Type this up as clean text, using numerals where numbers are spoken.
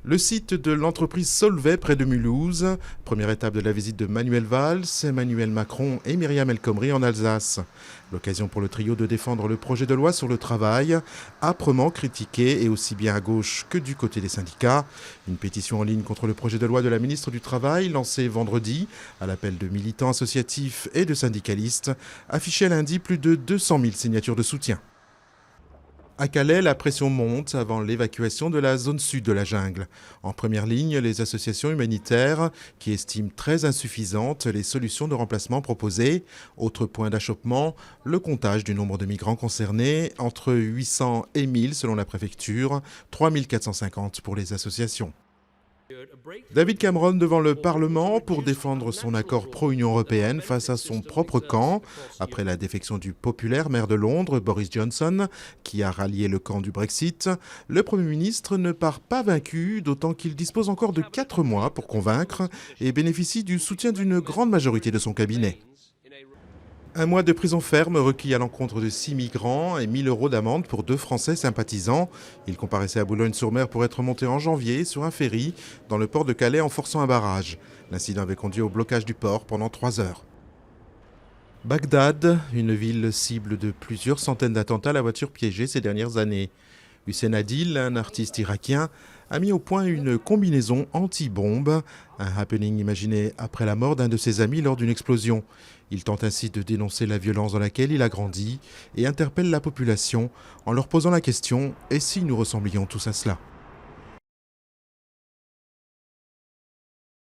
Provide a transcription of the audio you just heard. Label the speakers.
Speaker 1: Le site de l'entreprise Solvay près de Mulhouse, première étape de la visite de Manuel Valls, Emmanuel Macron et Myriam El Khomri en Alsace. L'occasion pour le trio de défendre le projet de loi sur le travail, âprement critiqué et aussi bien à gauche que du côté des syndicats. Une pétition en ligne contre le projet de loi de la ministre du Travail, lancée vendredi à l'appel de militants associatifs et de syndicalistes, affichait lundi plus de 200 000 signatures de soutien. À Calais, la pression monte avant l'évacuation de la zone sud de la jungle. En première ligne, les associations humanitaires qui estiment très insuffisantes les solutions de remplacement proposées. Autre point d'achoppement, le comptage du nombre de migrants concernés, entre 800 et 1000 selon la préfecture, 3450 pour les associations. David Cameron devant le Parlement pour défendre son accord pro-Union européenne face à son propre camp, après la défection du populaire maire de Londres, Boris Johnson, qui a rallié le camp du Brexit. Le Premier ministre ne part pas vaincu, d'autant qu'il dispose encore de 4 mois pour convaincre et bénéficie du soutien d'une grande majorité de son cabinet. 1 mois de prison ferme requis à l'encontre de 6 migrants et 1 000 € d'amende pour 2 Français sympathisants. Ils comparaissaient à Boulogne-sur-Mer pour être montés en janvier sur un ferry dans le port de Calais en forçant un barrage. L'incident avait conduit au blocage du port pendant 3 heures. Bagdad, une ville cible de plusieurs centaines d'attentats à la voiture piégée ces dernières années. Hussein Adil, un artiste irakien, a mis au point une combinaison anti-bombe, un happening imaginé après la mort d'un de ses amis lors d'une explosion. Il tente ainsi de dénoncer la violence dans laquelle il a grandi et interpelle la population en leur posant la question « Et si nous ressemblions tous à cela ?»